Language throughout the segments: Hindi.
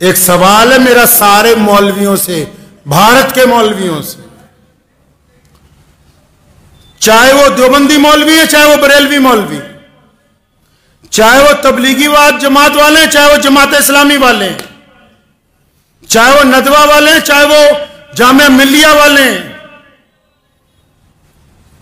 एक सवाल है मेरा सारे मौलवियों से, भारत के मौलवियों से, चाहे वो देवबंदी मौलवी है, चाहे वो बरेलवी मौलवी, चाहे वो तबलीगीवाद जमात वाले हैं, चाहे वो जमात इस्लामी वाले हैं, चाहे वो नदवा वाले हैं, चाहे वो जामिया मिल्लिया वाले हैं,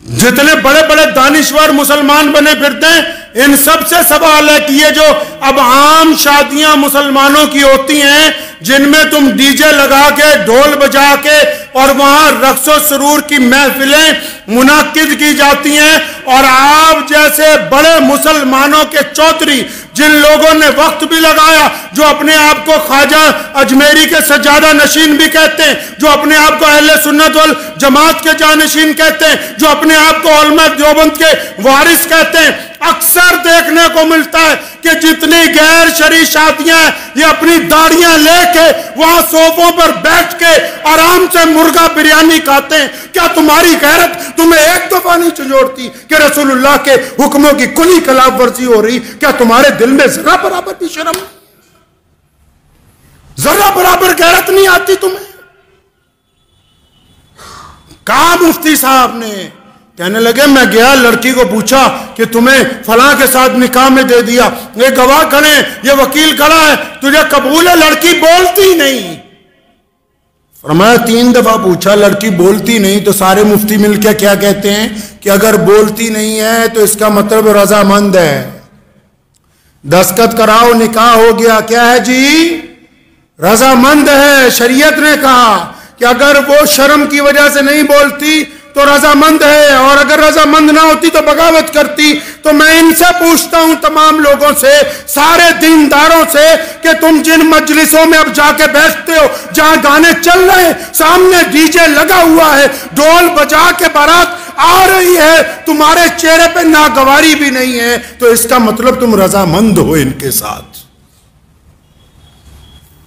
जितने बड़े बड़े दानिश्वर मुसलमान बने फिरते हैं, इन सब से सवाल है कि ये जो अब आम शादियां मुसलमानों की होती हैं, जिनमें तुम डीजे लगा के ढोल बजा के और वहां रक्सो सुरूर की महफिलें मुनाकिद की जाती हैं, और आप जैसे बड़े मुसलमानों के चौधरी जिन लोगों ने वक्त भी लगाया, जो अपने आप को ख्वाजा अजमेरी के सज्जादा नशीन भी कहते हैं, जो अपने आप को अहले सुन्नत वल जमात के जानशीन कहते हैं, जो अपने आप को उलमा देवबंद के वारिस कहते हैं, अक्सर देखने को मिलता है कि जितनी गैर शरई शादियां ये अपनी दाढ़ियां लेके वहां सोफों पर बैठ के आराम से मुर्गा बिरयानी खाते हैं। क्या तुम्हारी गैरत तुम्हें एक दफा नहीं झंझोड़ती कि रसूलुल्लाह के हुक्मों की कुली खिलाफ वर्जी हो रही? क्या तुम्हारे दिल में जरा बराबर भी शर्म, जरा बराबर गैरत नहीं आती तुम्हें? कहा मुफ्ती साहब ने, कहने लगे मैं गया, लड़की को पूछा कि तुम्हें फलां के साथ निकाह में दे दिया, ये गवाह खड़े, ये वकील खड़ा है, तुझे कबूल है? लड़की बोलती नहीं। फरमाया 3 दफा पूछा, लड़की बोलती नहीं, तो सारे मुफ्ती मिलकर क्या कहते हैं कि अगर बोलती नहीं है तो इसका मतलब रजामंद है, दस्तखत कराओ, निकाह हो गया। क्या है जी? रजामंद है। शरीयत ने कहा कि अगर वो शर्म की वजह से नहीं बोलती तो रजामंद है, और अगर रजामंद ना होती तो बगावत करती। तो मैं इनसे पूछता हूं, तमाम लोगों से, सारे दीनदारों से, कि तुम जिन मजलिसों में अब जाके बैठते हो, जहां गाने चल रहे हैं, सामने डीजे लगा हुआ है, ढोल बजा के बारात आ रही है, तुम्हारे चेहरे पे नागवारी भी नहीं है, तो इसका मतलब तुम रजामंद हो इनके साथ।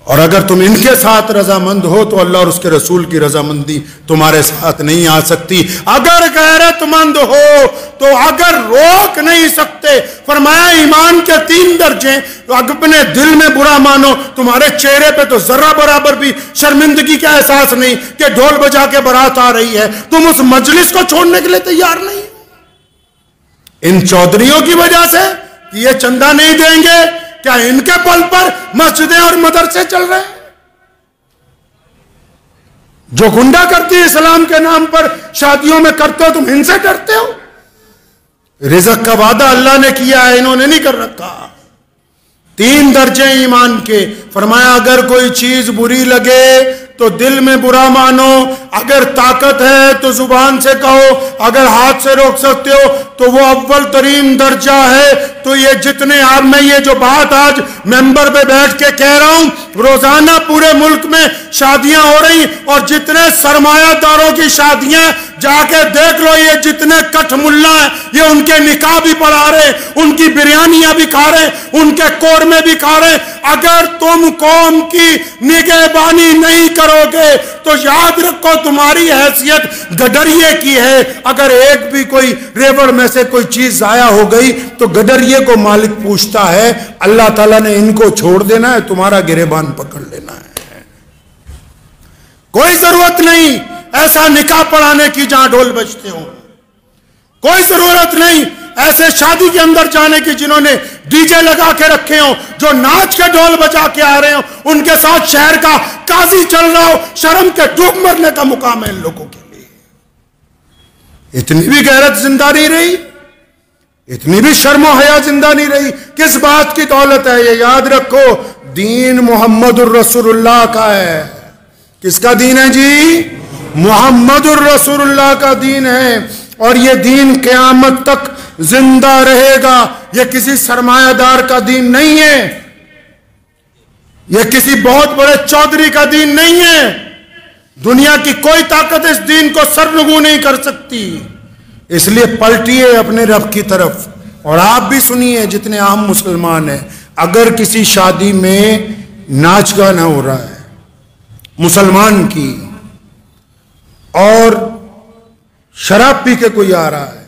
और अगर तुम इनके साथ रजामंद हो तो अल्लाह और उसके रसूल की रजामंदी तुम्हारे साथ नहीं आ सकती। अगर गैरतमंद हो तो अगर रोक नहीं सकते, फरमाया ईमान के 3 दर्जे, अपने दिल में बुरा मानो, तुम्हारे चेहरे पे तो जरा बराबर भी शर्मिंदगी का एहसास नहीं कि ढोल बजा के बारात आ रही है, तुम उस मजलिस को छोड़ने के लिए तैयार नहीं। इन चौधरियों की वजह से ये चंदा नहीं देंगे, क्या इनके बल पर मस्जिदें और मदरसे चल रहे हैं? जो गुंडागर्दी इस्लाम के नाम पर शादियों में करते हो, तुम इनसे डरते हो? रिज़्क़ का वादा अल्लाह ने किया है, इन्होंने नहीं कर रखा। 3 दर्जे ईमान के। फरमाया अगर कोई चीज बुरी लगे तो दिल में बुरा मानो, अगर ताकत है तो जुबान से कहो, अगर हाथ से रोक सकते हो तो वो अव्वल तरीन दर्जा है। तो ये जितने आप, मैं ये जो बात आज मेंबर पे बैठ के कह रहा हूं, रोजाना पूरे मुल्क में शादियां हो रही, और जितने सरमायादारों की शादियां जाके देख लो, ये जितने कठ मुल्ला हैं, ये उनके निकाह भी पढ़ा रहे, उनकी बिरयानियां भी खा रहे, उनके कोरमे भी खा रहे। अगर तुम कौम की निगहबानी नहीं करोगे तो याद रखो तुम्हारी हैसियत गडरिये की है। अगर एक भी कोई रेवड़ में से कोई चीज जाया हो गई तो गडरिये को मालिक पूछता है, अल्लाह ताला ने इनको छोड़ देना है, तुम्हारा गिरेबान पकड़ लेना है। कोई जरूरत नहीं ऐसा निकाह पढ़ाने की जहां ढोल बजते हो, कोई जरूरत नहीं ऐसे शादी के अंदर जाने की जिन्होंने डीजे लगा के रखे हो, जो नाच के ढोल बजा के आ रहे हो, उनके साथ शहर का काजी चल रहा हो। शर्म के डूब मरने का मुकाम है इन लोगों के लिए। इतनी भी गैरत जिंदा नहीं रही, इतनी भी शर्म और हया जिंदा नहीं रही। किस बात की दौलत है? ये याद रखो, दीन मुहम्मदुर रसूलुल्लाह का है। किसका दीन है जी? मुहम्मदुर रसूलुल्लाह का दीन है, और ये दीन क़यामत तक जिंदा रहेगा। ये किसी सरमायादार का दीन नहीं है, ये किसी बहुत बड़े चौधरी का दीन नहीं है। दुनिया की कोई ताकत इस दीन को सरनगू नहीं कर सकती। इसलिए पलटिए अपने रब की तरफ। और आप भी सुनिए, जितने आम मुसलमान हैं, अगर किसी शादी में नाच गाना हो रहा है मुसलमान की, और शराब पी के कोई आ रहा है,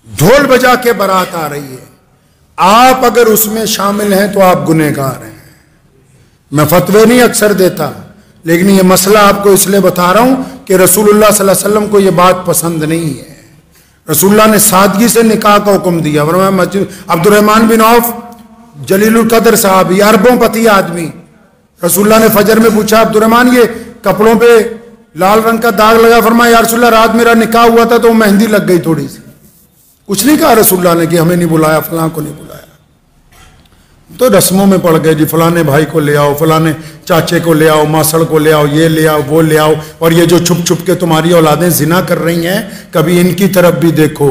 ढोल बजा के बारात आ रही है, आप अगर उसमें शामिल हैं तो आप गुनहगार हैं। मैं फतवे नहीं अक्सर देता, लेकिन ये मसला आपको इसलिए बता रहा हूं कि रसूलुल्लाह सल्लल्लाहु अलैहि वसल्लम को ये बात पसंद नहीं है। रसूलुल्लाह ने सादगी से निकाह का हुक्म दिया। वरना मस्जिद अब्दुर्रहमान बिन औफ जलीलुल कदर साहब, ये अरबों पति आदमी, रसूलुल्लाह ने फजर में पूछा, अब्दुर्रहमान ये कपड़ों पे लाल रंग का दाग लगा। फरमाया या रसूलुल्लाह रात मेरा निकाह हुआ था तो मेहंदी लग गई थोड़ी सी। कुछ नहीं कहा रसूलुल्लाह ने कि हमें नहीं बुलाया, फलां को नहीं बुलाया। तो रस्मों में पड़ गए जी, फलाने भाई को ले आओ, फलाने चाचे को ले आओ, मासड़ को ले आओ, ये ले आओ, वो ले आओ। और ये जो छुप छुप के तुम्हारी औलादें जिना कर रही हैं, कभी इनकी तरफ भी देखो,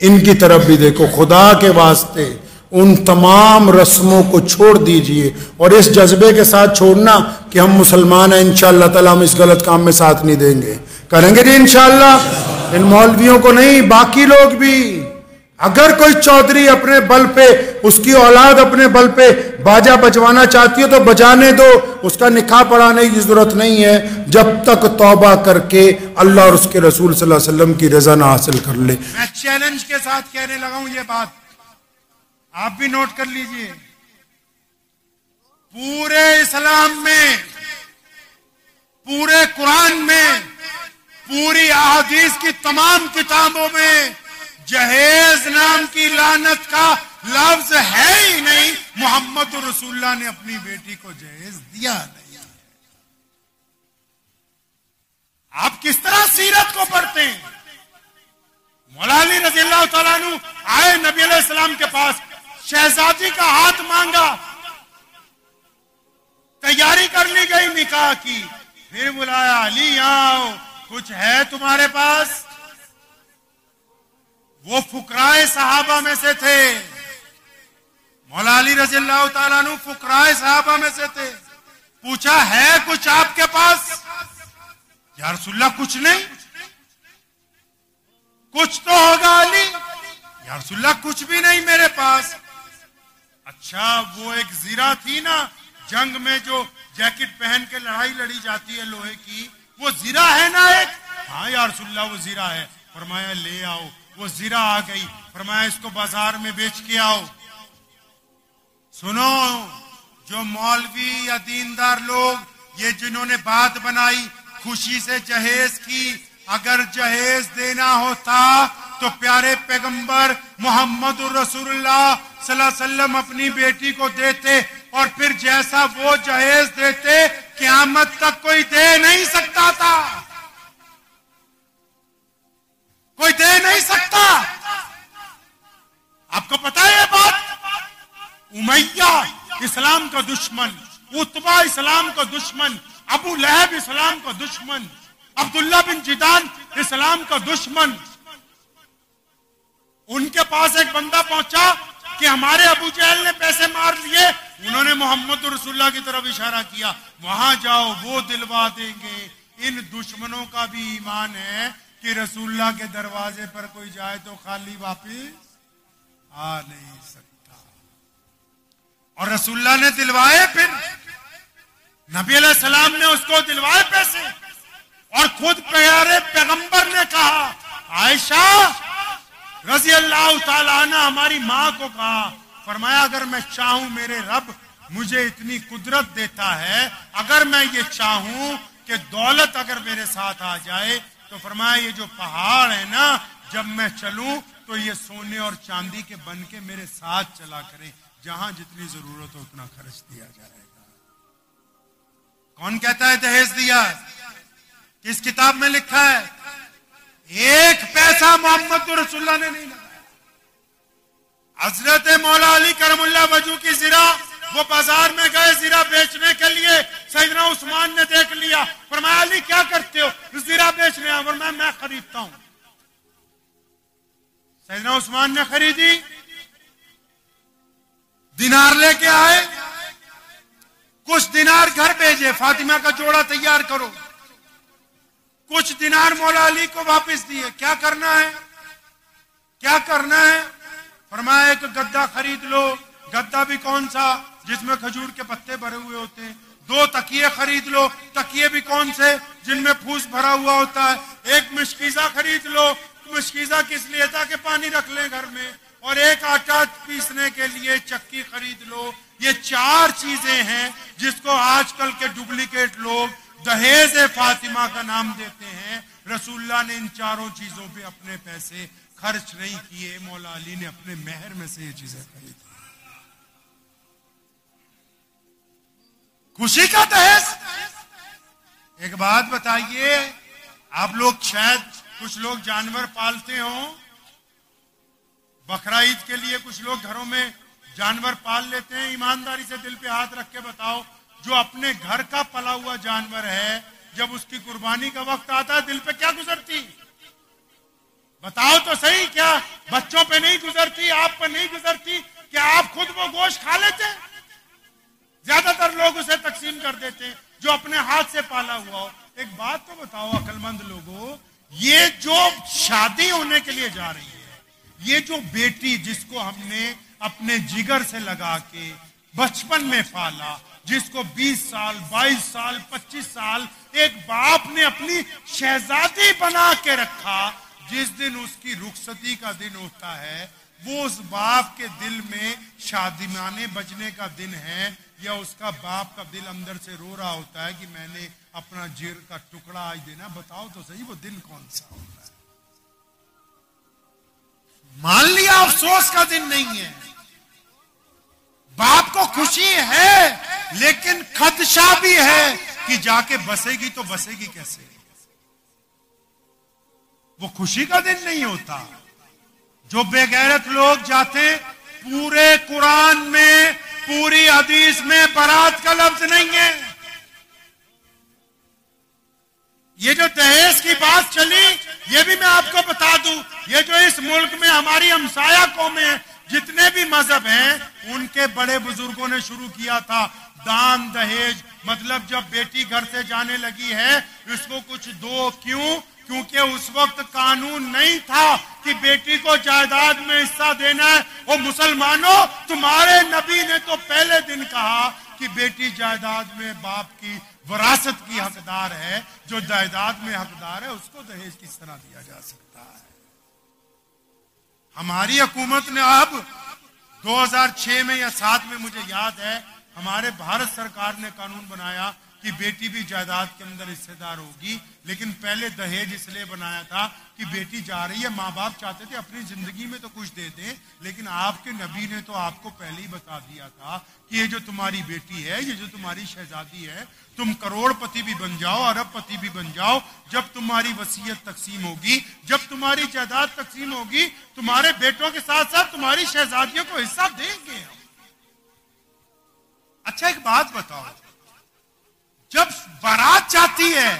इनकी तरफ भी देखो। खुदा के वास्ते उन तमाम रस्मों को छोड़ दीजिए और इस जज्बे के साथ छोड़ना कि हम मुसलमान हैं, इंशाअल्लाह ताला हम इस गलत काम में साथ नहीं देंगे। करेंगे जी इंशाअल्लाह। इन मौलवियों को नहीं, बाकी लोग भी। अगर कोई चौधरी अपने बल पे, उसकी औलाद अपने बल पे बाजा बजवाना चाहती हो तो बजाने दो, उसका निकाह पढ़ाने की जरूरत नहीं है जब तक तौबा करके अल्लाह और उसके रसूल सल्लल्लाहु अलैहि वसल्लम की रजा ना हासिल कर ले। मैं चैलेंज के साथ कहने लगा हूं ये बात, आप भी नोट कर लीजिए। पूरे इस्लाम में, पूरे कुरान में, पूरी अहादीस की तमाम किताबों में जहेज नाम की लानत का लफ्ज है ही नहीं। मोहम्मद रसूलुल्लाह ने अपनी बेटी को जहेज दिया नहीं। आप किस तरह सीरत को पढ़ते हैं? मौला अली रज़ियल्लाहु तआला अन्हु आए नबी अलैहि सलाम के पास, शहजादी का हाथ मांगा, तैयारी कर ली गई निकाह की, फिर बुलाया, अली आओ, कुछ है तुम्हारे पास? वो फुकराए सहाबा में से थे। मौला अली रज़ियल्लाहु तआला अन्हु फुकराए सहाबा में से थे। पूछा है कुछ आपके पास? या रसूलुल्लाह कुछ नहीं। कुछ तो होगा अली। या रसूलुल्लाह कुछ भी नहीं मेरे पास। अच्छा वो एक जीरा थी ना, जंग में जो जैकेट पहन के लड़ाई लड़ी जाती है लोहे की, वो जीरा है ना एक? हाँ या रसूलुल्लाह वो जीरा है। फरमाया ले आओ। वो जीरा आ गई। फरमाया इसको बाजार में बेच के आओ। सुनो, जो मौलवी या दीनदार लोग ये जिन्होंने बात बनाई, खुशी से जहेज की, अगर जहेज देना होता तो प्यारे पैगंबर मोहम्मद रसूलुल्लाह सल्लल्लाहु अलैहि वसल्लम अपनी बेटी को देते और फिर जैसा वो जहेज देते क़यामत तक कोई दे नहीं सकता था, कोई दे नहीं सकता। आपको पता है ये बात? उमैया इस्लाम का दुश्मन, उतबा इस्लाम का दुश्मन, अबू लहब इस्लाम का दुश्मन, अब्दुल्ला बिन जिदान इस्लाम का दुश्मन, उनके पास एक बंदा पहुंचा कि हमारे अबू जहल ने पैसे मार लिए। उन्होंने मोहम्मद रसूलुल्लाह की तरफ इशारा किया, वहां जाओ वो दिलवा देंगे। इन दुश्मनों का भी ईमान है कि रसूलुल्लाह के दरवाजे पर कोई जाए तो खाली वापिस आ नहीं सकता। और रसूलुल्लाह ने दिलवाए, फिर नबी अलैहिस्सलाम ने उसको दिलवाए पैसे। और खुद प्यारे पैगंबर ने कहा, आयशा रज़ी अल्लाह ताला अन्हा हमारी मां को कहा, फरमाया अगर मैं चाहूं, मेरे रब मुझे इतनी कुदरत देता है, अगर मैं ये चाहूं कि दौलत अगर मेरे साथ आ जाए तो फरमाया ये जो पहाड़ है ना, जब मैं चलूं तो ये सोने और चांदी के बन के मेरे साथ चला करें, जहां जितनी जरूरत हो उतना खर्च दिया जाएगा। कौन कहता है दहेज दिया? किस किताब में लिखा है? एक पैसा मोहम्मद रसूलुल्लाह ने नहीं लगाया। हजरत मौला अली करमुल्लाह वजू की जीरा, वो बाजार में गए जीरा बेचने के लिए, सैयदना उस्मान ने देख लिया, फरमाया अली क्या करते हो? जीरा बेच रहे हैं। फरमाया मैं खरीदता हूं। सैयदना उस्मान ने खरीदी, दिनार लेके आए, कुछ दिनार घर भेजे, फातिमा का जोड़ा तैयार करो, कुछ दिनार मौला अली को वापस दिए। क्या करना है? क्या करना है? फरमाया एक गद्दा खरीद लो। गद्दा भी कौन सा? जिसमें खजूर के पत्ते भरे हुए होते हैं। 2 तकिए खरीद लो। तकिए भी कौन से? जिनमें फूस भरा हुआ होता है। एक मशकीजा खरीद लो। मशकीजा किस लिए? ताकि पानी रख लें घर में। और एक आटा पीसने के लिए चक्की खरीद लो। ये 4 चीजें हैं जिसको आजकल के डुप्लीकेट लोग दहेज फातिमा का नाम देते हैं, रसूलुल्लाह ने इन चारों चीजों पे अपने पैसे खर्च नहीं किए, मौला अली ने अपने मेहर में से ये चीजें खरीदी। खुशी का दहेज। एक बात बताइए, आप लोग शायद कुछ लोग जानवर पालते हो, बकरा ईद के लिए कुछ लोग घरों में जानवर पाल लेते हैं। ईमानदारी से दिल पे हाथ रख के बताओ, जो अपने घर का पला हुआ जानवर है, जब उसकी कुर्बानी का वक्त आता है, दिल पे क्या गुजरती? बताओ तो सही, क्या बच्चों पे नहीं गुजरती, आप पे नहीं गुजरती? क्या आप खुद वो गोश्त खा लेते हैं? ज्यादातर लोग उसे तकसीम कर देते हैं, जो अपने हाथ से पाला हुआ हो। एक बात तो बताओ अक्लमंद लोगों, ये जो शादी होने के लिए जा रही है, ये जो बेटी जिसको हमने अपने जिगर से लगा के बचपन में पाला, जिसको 20 साल 22 साल 25 साल एक बाप ने अपनी शहजादी बना के रखा, जिस दिन उसकी रुखसती का दिन होता है, वो उस बाप के दिल में शादिमाने बजने का दिन है, या उसका बाप का दिल अंदर से रो रहा होता है कि मैंने अपना जिगर का टुकड़ा आज देना? बताओ तो सही, वो दिन कौन सा होता है? मान लिया अफसोस का दिन नहीं है, बाप को खुशी है, लेकिन खदशा भी है कि जाके बसेगी तो बसेगी कैसे? वो खुशी का दिन नहीं होता। जो बेगैरत लोग जाते, पूरे कुरान में, पूरी हदीस में बारात का लफ्ज नहीं है। ये जो दहेज की बात चली, ये भी मैं आपको बता दूं, ये जो इस मुल्क में हमारी हमसाया कौमें जितने भी मजहब हैं, उनके बड़े बुजुर्गों ने शुरू किया था दान दहेज। मतलब जब बेटी घर से जाने लगी है, इसको कुछ दो। क्यों? क्योंकि उस वक्त कानून नहीं था कि बेटी को जायदाद में हिस्सा देना है। और मुसलमानों, तुम्हारे नबी ने तो पहले दिन कहा कि बेटी जायदाद में बाप की विरासत की हकदार है। जो जायदाद में हकदार है, उसको दहेज किस तरह दिया जा सकता है? हमारी हुकूमत ने अब 2006 में या 7 में, मुझे याद है, हमारे भारत सरकार ने कानून बनाया कि बेटी भी जायदाद के अंदर हिस्सेदार होगी। लेकिन पहले दहेज इसलिए बनाया था कि बेटी जा रही है, माँ बाप चाहते थे अपनी जिंदगी में तो कुछ दे दें, लेकिन आपके नबी ने तो आपको पहले ही बता दिया था कि ये जो तुम्हारी बेटी है, ये जो तुम्हारी शहजादी है, तुम करोड़पति भी बन जाओ, अरबपति भी बन जाओ, जब तुम्हारी वसीयत तकसीम होगी, जब तुम्हारी जायदाद तकसीम होगी, तुम्हारे बेटों के साथ साथ तुम्हारी शहजादियों को हिस्सा देंगे। अच्छा एक बात बताओ, जब बारात जाती है,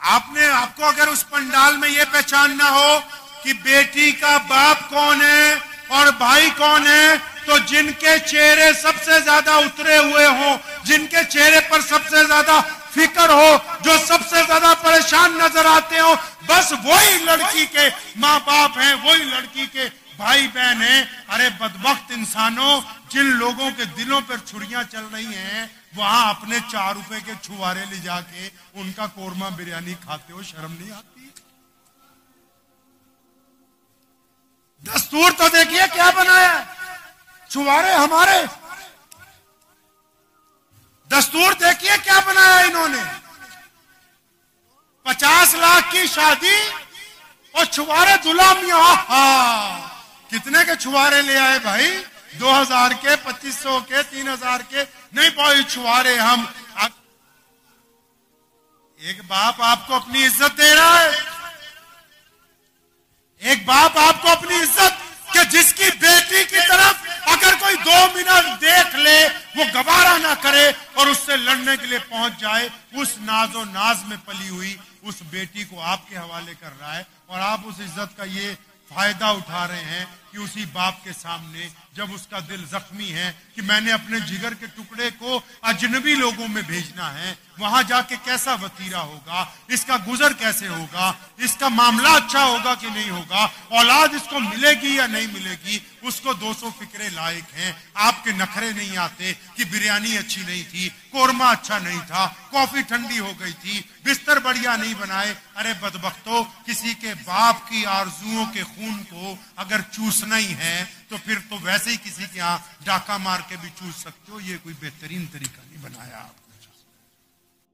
आपको अगर उस पंडाल में यह पहचानना हो कि बेटी का बाप कौन है और भाई कौन है, तो जिनके चेहरे सबसे ज्यादा उतरे हुए हों, जिनके चेहरे पर सबसे ज्यादा फिक्र हो, जो सबसे ज्यादा परेशान नजर आते हो, बस वही लड़की के माँ बाप हैं, वही लड़की के भाई बहन हैं। अरे बदबख्त इंसानों, जिन लोगों के दिलों पर छुरियां चल रही हैं, वहां अपने 4 रुपए के छुआरे ले जाके उनका कोरमा बिरयानी खाते हो, शर्म नहीं आती? दस्तूर तो देखिए क्या बनाया, छुआरे हमारे। दस्तूर देखिए क्या बनाया इन्होंने, 50 लाख की शादी और छुआरे दुलामियां। कितने के छुआरे ले आए भाई? 2000 के, 2500 के, 3000 के नहीं भाई छुआरे हम। एक बाप आपको अपनी इज्जत दे रहा है, एक बाप आपको अपनी इज्जत, कि जिसकी बेटी की तरफ अगर कोई 2 मिनट देख ले, वो गवारा ना करे और उससे लड़ने के लिए पहुंच जाए, उस नाजो नाज में पली हुई उस बेटी को आपके हवाले कर रहा है। और आप उस इज्जत का ये फायदा उठा रहे हैं कि उसी बाप के सामने जब उसका दिल जख्मी है कि मैंने अपने जिगर के टुकड़े को अजनबी लोगों में भेजना है, वहां जाके कैसा वतीरा होगा, इसका गुजर कैसे होगा, इसका मामला अच्छा होगा कि नहीं होगा, औलाद इसको मिलेगी या नहीं मिलेगी, उसको 200 फिक्रे लायक हैं। आपके नखरे नहीं आते कि बिरयानी अच्छी नहीं थी, कोरमा अच्छा नहीं था, कॉफी ठंडी हो गई थी, बिस्तर बढ़िया नहीं बनाए। अरे बदबख्तो, किसी के बाप की आरजुओं के खून को अगर चूस चूसना ही है तो फिर तो वैसे ही किसी के यहाँ डाका मार के भी चूस सकते हो। ये कोई बेहतरीन तरीका नहीं बनाया आपने।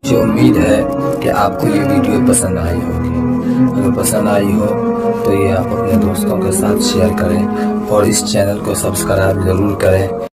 मुझे उम्मीद है कि आपको ये वीडियो पसंद आई होगी। अगर पसंद आई हो तो ये आप अपने दोस्तों के साथ शेयर करें और इस चैनल को सब्सक्राइब जरूर करें।